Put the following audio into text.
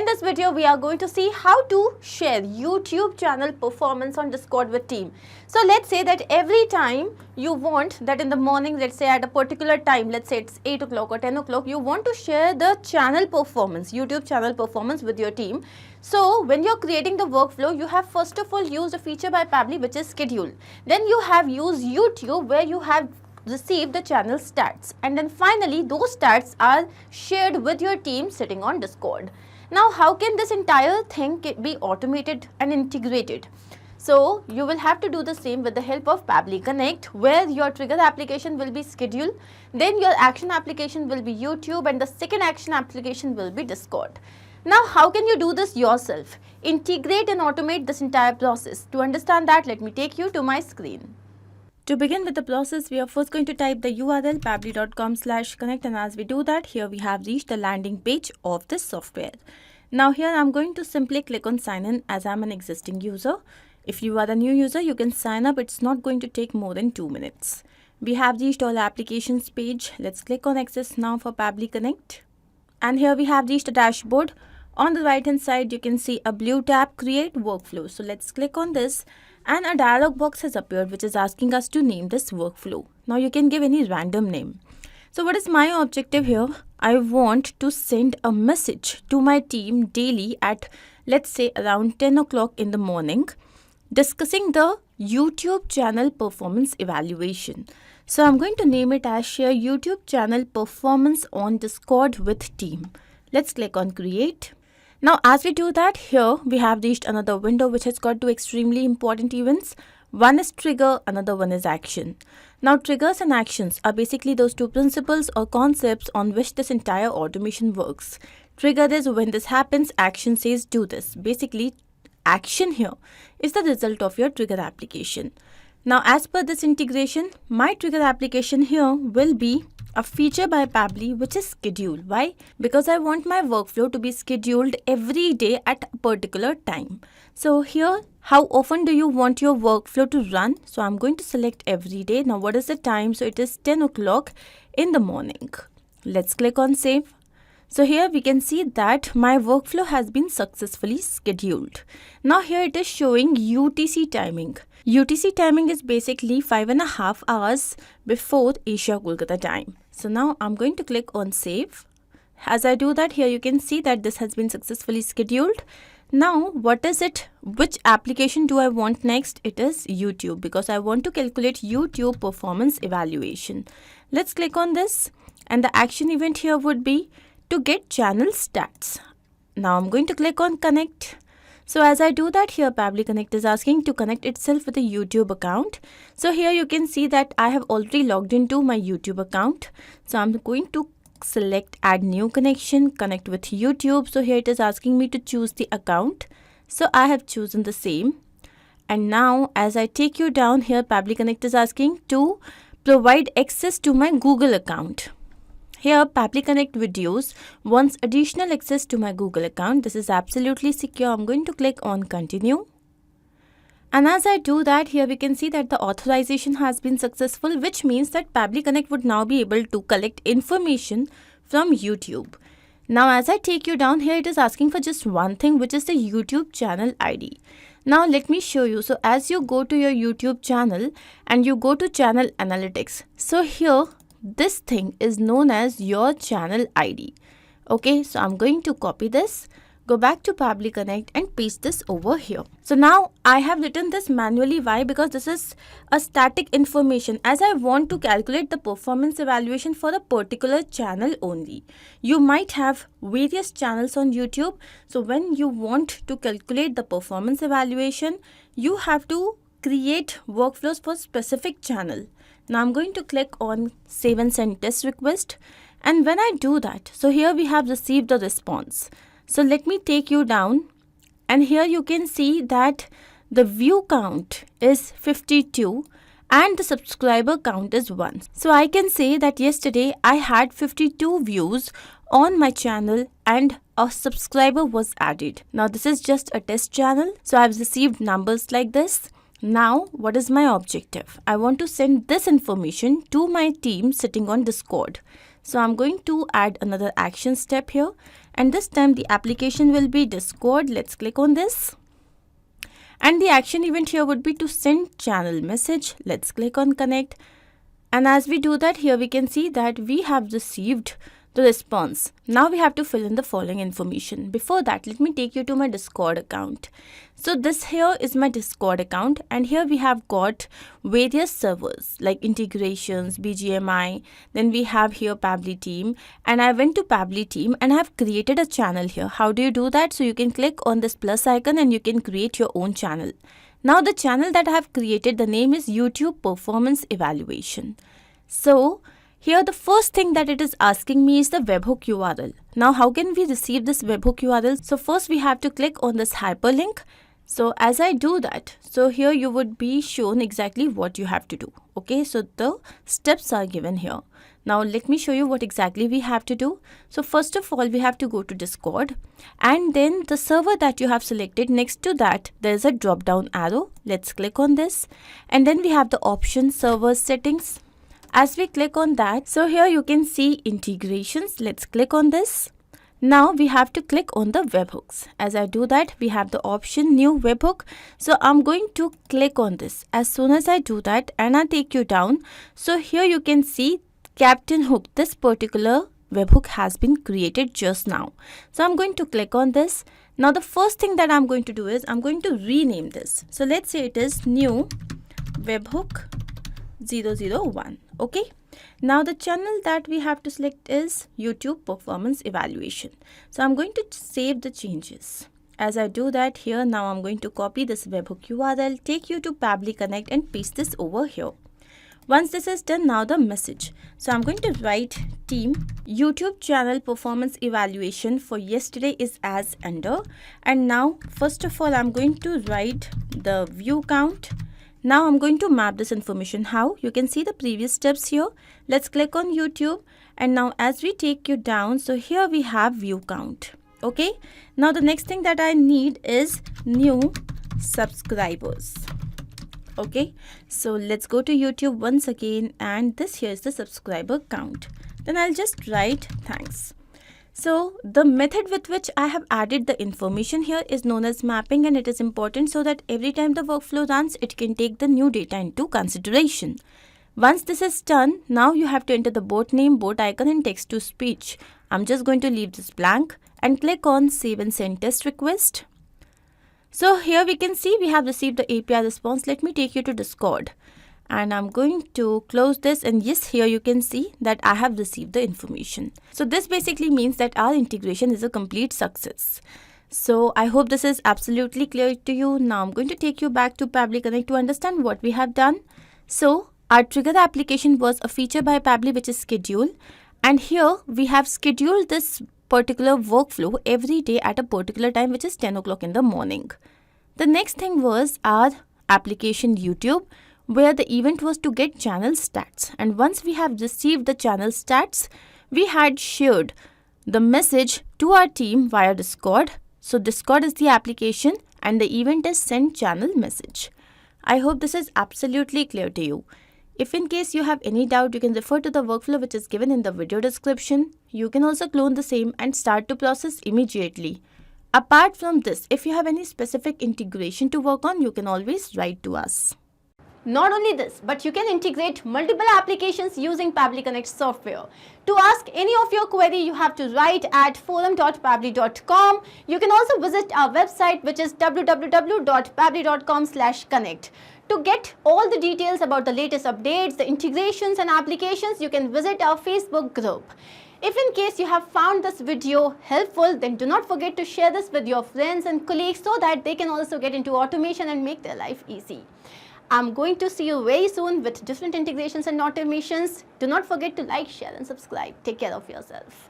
In this video, we are going to see how to share YouTube channel performance on Discord with team. So let's say that every time you want that in the morning, let's say at a particular time, let's say it's 8 o'clock or 10 o'clock, you want to share the channel performance, YouTube channel performance with your team. So when you're creating the workflow, you have first of all used a feature by Pabbly which is schedule. Then you have used YouTube where you have receive the channel stats, and then finally those stats are shared with your team sitting on Discord. Now how can this entire thing be automated and integrated? So you will have to do the same with the help of Pabbly Connect, where your trigger application will be schedule, then your action application will be YouTube, and the second action application will be Discord. Now how can you do this yourself? Integrate and automate this entire process. To understand that, let me take you to my screen. To begin with the process, we are first going to type the URL pabbly.com/connect, and as we do that, here we have reached the landing page of this software. Now here I'm going to simply click on sign in as I'm an existing user. If you are a new user, you can sign up. It's not going to take more than 2 minutes. We have reached all applications page. Let's click on access now for Pabbly Connect. And here we have reached the dashboard. On the right hand side, you can see a blue tab, create workflow. So let's click on this. And a dialog box has appeared which is asking us to name this workflow. Now you can give any random name. So what is my objective here? I want to send a message to my team daily at, let's say, around 10 o'clock in the morning, discussing the YouTube channel performance evaluation. So I'm going to name it as share YouTube channel performance on Discord with team. Let's click on create. Now as we do that, here we have reached another window which has got two extremely important events. One is trigger, another one is action. Now triggers and actions are basically those two principles or concepts on which this entire automation works. Trigger is when this happens, action says do this. Basically, action here is the result of your trigger application. Now as per this integration, my trigger application here will be a feature by Pabbly which is schedule. Why? Because I want my workflow to be scheduled every day at a particular time. So here, how often do you want your workflow to run? So I'm going to select every day. Now what is the time? So it is 10 o'clock in the morning. Let's click on save. So here we can see that my workflow has been successfully scheduled. Now here it is showing UTC timing. UTC timing is basically 5.5 hours before Asia Kolkata time. So now I'm going to click on save. As I do that, here you can see that this has been successfully scheduled. Now what is it? Which application do I want next? It is YouTube, because I want to calculate YouTube performance evaluation. Let's click on this, and the action event here would be to get channel stats. Now I'm going to click on connect. So as I do that, here Pabbly Connect is asking to connect itself with a YouTube account. So here you can see that I have already logged into my YouTube account. So I'm going to select add new connection, connect with YouTube. So here it is asking me to choose the account. So I have chosen the same. And now as I take you down here, Pabbly Connect is asking to provide access to my Google account. Here, Pabbly Connect Videos wants additional access to my Google account. This is absolutely secure. I'm going to click on continue. And as I do that, here we can see that the authorization has been successful, which means that Pabbly Connect would now be able to collect information from YouTube. Now, as I take you down here, it is asking for just one thing, which is the YouTube channel ID. Now, let me show you. So as you go to your YouTube channel and you go to channel analytics. So here, this thing is known as your channel ID. Okay, so I'm going to copy this, go back to Pabbly Connect and paste this over here. So now I have written this manually. Why? Because this is a static information, as I want to calculate the performance evaluation for a particular channel only. You might have various channels on YouTube. So when you want to calculate the performance evaluation, you have to create workflows for specific channel. Now I'm going to click on save and send test request, and when I do that, so here we have received a response. So let me take you down, and here you can see that the view count is 52 and the subscriber count is 1. So I can say that yesterday I had 52 views on my channel and a subscriber was added. Now this is just a test channel, so I've received numbers like this. Now, what is my objective? I want to send this information to my team sitting on Discord. So I'm going to add another action step here, and this time the application will be Discord. Let's click on this. And the action event here would be to send channel message. Let's click on connect. And as we do that, here we can see that we have received the response. Now we have to fill in the following information. Before that, let me take you to my Discord account. So this here is my Discord account, and here we have got various servers like integrations, BGMI, then we have here Pabbly team, and I went to Pabbly team and I have created a channel here. How do you do that? So you can click on this plus icon and you can create your own channel. Now the channel that I have created, the name is YouTube Performance Evaluation. So here the first thing that it is asking me is the webhook URL. Now how can we receive this webhook URL? So first we have to click on this hyperlink. So as I do that, so here you would be shown exactly what you have to do. Okay, so the steps are given here. Now let me show you what exactly we have to do. So first of all, we have to go to Discord, and then the server that you have selected, next to that there is a drop down arrow. Let's click on this, and then we have the option server settings. As we click on that, so here you can see integrations. Let's click on this. Now we have to click on the webhooks. As I do that, we have the option new webhook. So I'm going to click on this. As soon as I do that and I take you down, so here you can see Captain Hook. This particular webhook has been created just now. So I'm going to click on this. Now the first thing that I'm going to do is I'm going to rename this. So let's say it is new webhook 001. Okay, now the channel that we have to select is YouTube Performance Evaluation. So I'm going to save the changes. As I do that here, now I'm going to copy this webhook URL, take you to Pabbly Connect and paste this over here. Once this is done, now the message. So I'm going to write team YouTube channel performance evaluation for yesterday is as under. And now first of all, I'm going to write the view count. Now I'm going to map this information. How? You can see the previous steps here. Let's click on YouTube, and now as we take you down, so here we have view count. Okay, now the next thing that I need is new subscribers. Okay, so let's go to YouTube once again, and this here is the subscriber count. Then I'll just write thanks. So the method with which I have added the information here is known as mapping, and it is important so that every time the workflow runs, it can take the new data into consideration. Once this is done, now you have to enter the bot name, bot icon and text to speech. I'm just going to leave this blank and click on save and send test request. So here we can see we have received the API response. Let me take you to Discord. And I'm going to close this, and yes, here you can see that I have received the information. So this basically means that our integration is a complete success. So I hope this is absolutely clear to you. Now I'm going to take you back to Pabbly Connect to understand what we have done. So our trigger application was a feature by Pabbly which is schedule, and here we have scheduled this particular workflow every day at a particular time, which is 10 o'clock in the morning. The next thing was our application YouTube, where the event was to get channel stats, and once we have received the channel stats, we had shared the message to our team via Discord. So Discord is the application and the event is send channel message. I hope this is absolutely clear to you. If in case you have any doubt, you can refer to the workflow which is given in the video description. You can also clone the same and start to process immediately. Apart from this, if you have any specific integration to work on, you can always write to us. Not only this, but you can integrate multiple applications using Pabbly Connect software. To ask any of your query, you have to write at forum.pabbly.com. You can also visit our website, which is www.pabbly.com/connect. To get all the details about the latest updates, the integrations and applications, you can visit our Facebook group. If in case you have found this video helpful, then do not forget to share this with your friends and colleagues so that they can also get into automation and make their life easy. I'm going to see you very soon with different integrations and automations. Do not forget to like, share and subscribe. Take care of yourself.